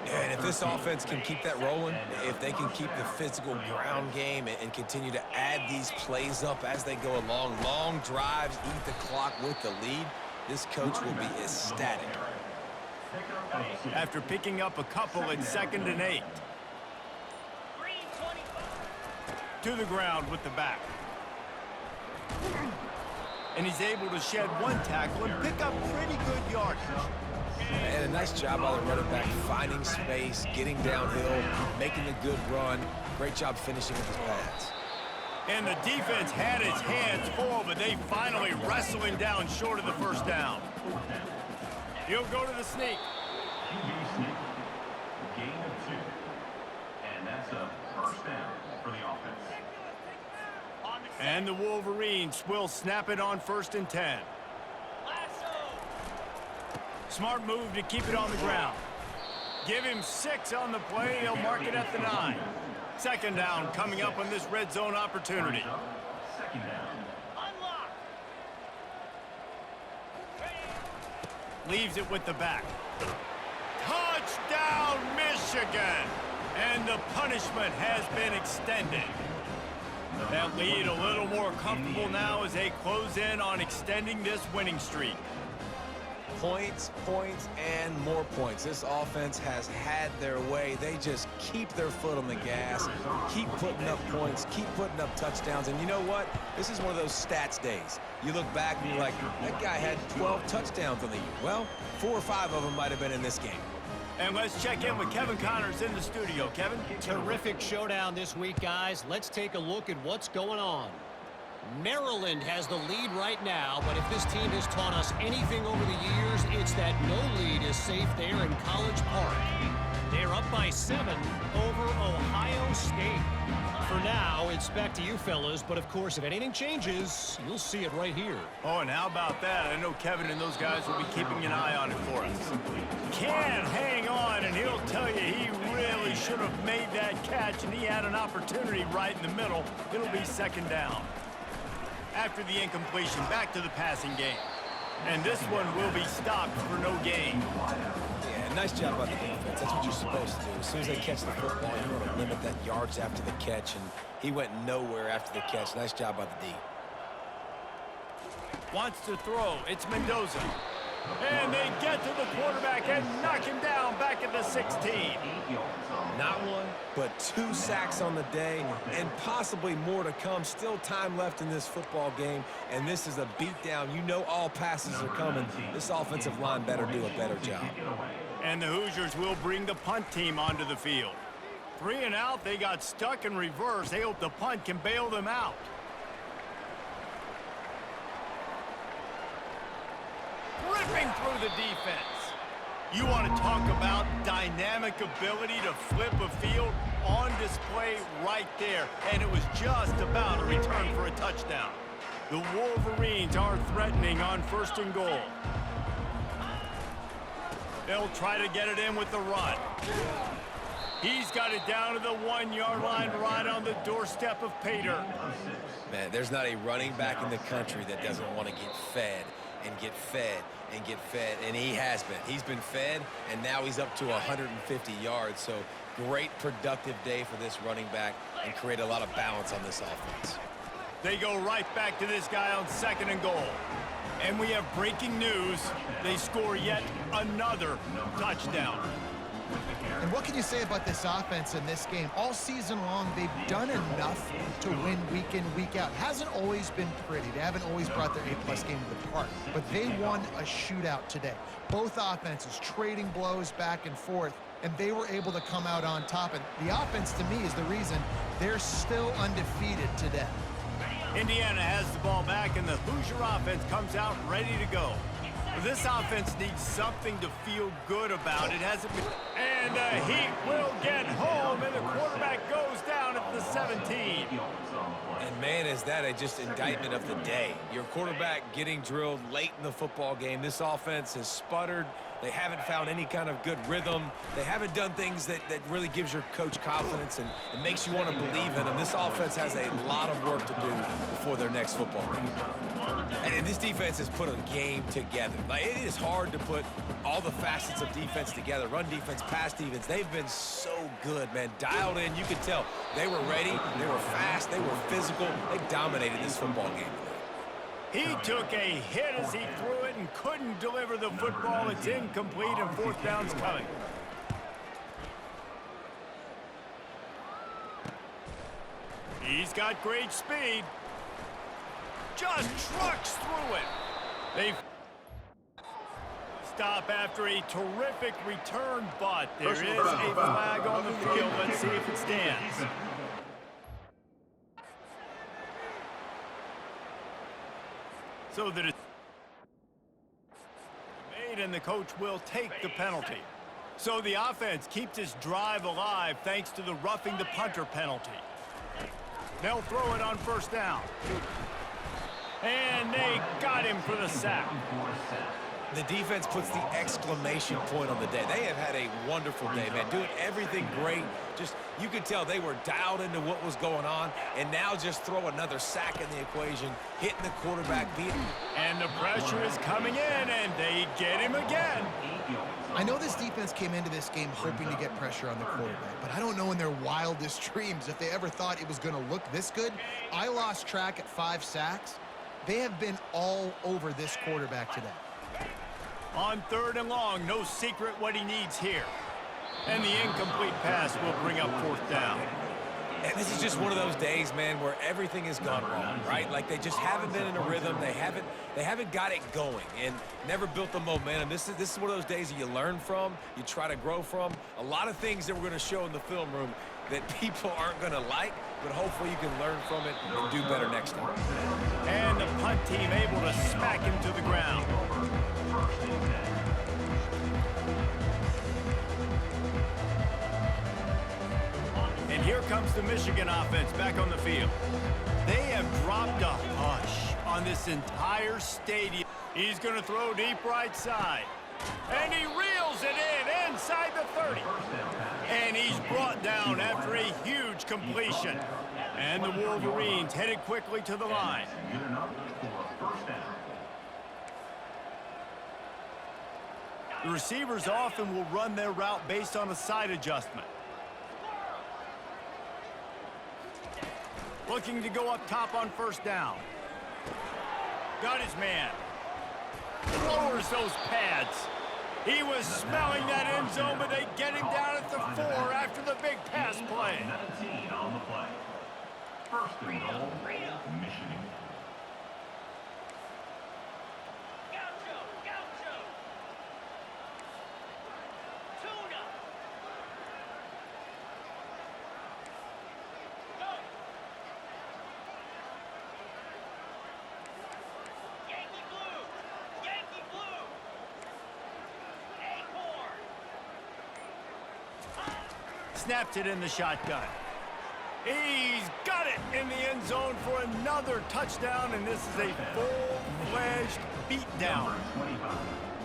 And if this offense can keep that rolling, if they can keep the physical ground game and continue to add these plays up as they go along, long drives, eat the clock with the lead, this coach will be ecstatic. After picking up a couple at 2nd and 8. To the ground with the back. And he's able to shed one tackle and pick up pretty good yardage. And a nice job by the running back, finding space, getting downhill, making a good run. Great job finishing with his pads. And the defense had its hands full, but they finally wrestle him down short of the first down. He'll go to the sneak. QB sneak. Gain of 2. And that's a first down for the offense. And the Wolverines will snap it on 1st and 10. Smart move to keep it on the ground. Give him 6 on the play. They'll mark it at the 9. 2nd down coming up on this red zone opportunity. 2nd down. Leaves it with the back. Touchdown, Michigan! And the punishment has been extended. That lead a little more comfortable now as they close in on extending this winning streak. Points, points, and more points. This offense has had their way. They just keep their foot on the gas, keep putting up points, keep putting up touchdowns. And you know what? This is one of those stats days. You look back and you're like, that guy had 12 touchdowns on the year. Well, 4 or 5 of them might have been in this game. And let's check in with Kevin Connors in the studio. Kevin? Terrific showdown this week, guys. Let's take a look at what's going on. Maryland has the lead right now, but if this team has taught us anything over the years, it's that no lead is safe there in College Park. They're up by 7 over Ohio State. For now, it's back to you fellas, but of course, if anything changes, you'll see it right here. Oh, and how about that? I know Kevin and those guys will be keeping an eye on it for us. Can hang on, and he'll tell you he really should have made that catch, and he had an opportunity right in the middle. It'll be 2nd down. After the incompletion, back to the passing game. And this one will be stopped for no gain. Yeah, nice job by the defense. That's what you're supposed to do. As soon as they catch the football, you want to limit that yards after the catch, and he went nowhere after the catch. Nice job by the D. Wants to throw. It's Mendoza. And they get to the quarterback and knock him down back at the 16. Not 1, but 2 sacks on the day, and possibly more to come. Still time left in this football game, and this is a beatdown. You know all passes are coming. This offensive line better do a better job. And the Hoosiers will bring the punt team onto the field. 3 and out, they got stuck in reverse. They hope the punt can bail them out. Ripping through the defense. You want to talk about dynamic ability to flip a field? On display right there. And it was just about a return for a touchdown. The Wolverines are threatening on 1st and goal. They'll try to get it in with the run. He's got it down to the 1-yard line right on the doorstep of Pater. Man, there's not a running back in the country that doesn't want to get fed and get fed and get fed, and he has been. He's been fed, and now he's up to 150 yards, so great productive day for this running back and create a lot of balance on this offense. They go right back to this guy on 2nd and goal. And we have breaking news. They score yet another touchdown. And what can you say about this offense in this game? All season long, they've done enough to win week in, week out. Hasn't always been pretty. They haven't always brought their A-plus game to the park. But they won a shootout today. Both offenses trading blows back and forth, and they were able to come out on top. And the offense, to me, is the reason they're still undefeated today. Indiana has the ball back, and the Hoosier offense comes out ready to go. This offense needs something to feel good about. It hasn't been... And the Heat will get home, and the quarterback goes down at the 17. And man, is that a just indictment of the day. Your quarterback getting drilled late in the football game. This offense has sputtered. They haven't found any kind of good rhythm. They haven't done things that really gives your coach confidence and it makes you want to believe in them. This offense has a lot of work to do before their next football game. And this defense has put a game together. Like, it is hard to put all the facets of defense together. Run defense, pass defense. They've been so good, man. Dialed in. You could tell they were ready. They were fast. They were physical. They dominated this football game. He took a hit as he threw it and couldn't deliver the football. It's incomplete and fourth down's coming. He's got great speed. Just trucks through it. They stop after a terrific return, but there is a flag on the field. Let's see if it stands. So that it's made, and the coach will take the penalty. So the offense keeps this drive alive thanks to the roughing the punter penalty. They'll throw it on first down. And they got him for the sack. The defense puts the exclamation point on the day. They have had a wonderful day, man. Doing everything great. Just, you could tell they were dialed into what was going on. And now just throw another sack in the equation, hitting the quarterback, beating. And the pressure is coming in, and they get him again. I know this defense came into this game hoping to get pressure on the quarterback, but I don't know in their wildest dreams if they ever thought it was going to look this good. I lost track at 5 sacks. They have been all over this quarterback today. On third and long, no secret what he needs here. And the incomplete pass will bring up fourth down. And this is just one of those days, man, where everything has gone wrong, right? Like they just haven't been in a rhythm. They haven't got it going and never built the momentum. This is one of those days that you learn from, you try to grow from. A lot of things that we're going to show in the film room that people aren't going to like, but hopefully you can learn from it and do better next time. And the punt team able to smack him to the ground. And here comes the Michigan offense back on the field. They have dropped a hush on this entire stadium. He's going to throw deep right side. And he reels it in inside the 30. And he's brought down after a huge completion. And the Wolverines headed quickly to the line. The receivers often will run their route based on a side adjustment. Looking to go up top on first down. Got his man. Lowers those pads. He was smelling that end zone, but they get him down at the 4 after the big pass play. 17 on the play. First and goal, Michigan. Snapped it in the shotgun. He's got it in the end zone for another touchdown, and this is a full-fledged beatdown.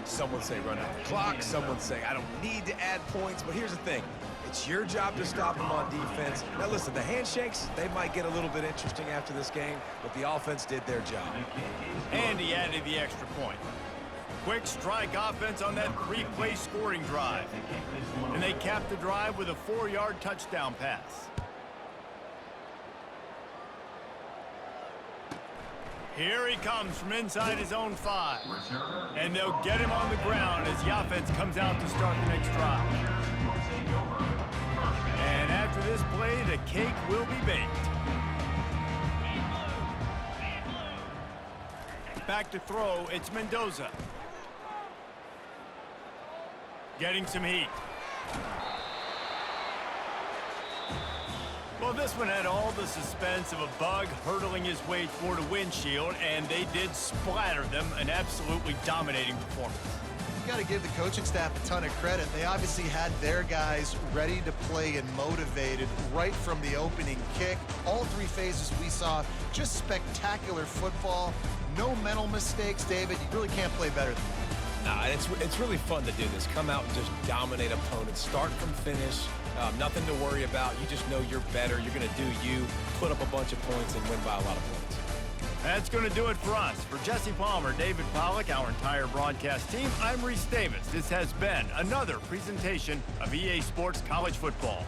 Some would say run out the clock. Some would say I don't need to add points. But here's the thing. It's your job to stop them on defense. Now, listen, the handshakes, they might get a little bit interesting after this game, but the offense did their job. And he added the extra point. Quick strike offense on that 3-play scoring drive. And they capped the drive with a 4-yard touchdown pass. Here he comes from inside his own 5. And they'll get him on the ground as the offense comes out to start the next drive. And after this play, the cake will be baked. Back to throw, it's Mendoza. Getting some heat. Well, this one had all the suspense of a bug hurtling his way toward a windshield, and they did splatter them. An absolutely dominating performance. You got to give the coaching staff a ton of credit. They obviously had their guys ready to play and motivated right from the opening kick. All three phases we saw, just spectacular football. No mental mistakes, David. You really can't play better than that. Nah, it's really fun to do this. Come out and just dominate opponents. Start from finish. Nothing to worry about. You just know you're better. You're going to do you, put up a bunch of points, and win by a lot of points. That's going to do it for us. For Jesse Palmer, David Pollack, our entire broadcast team, I'm Reese Davis. This has been another presentation of EA Sports College Football.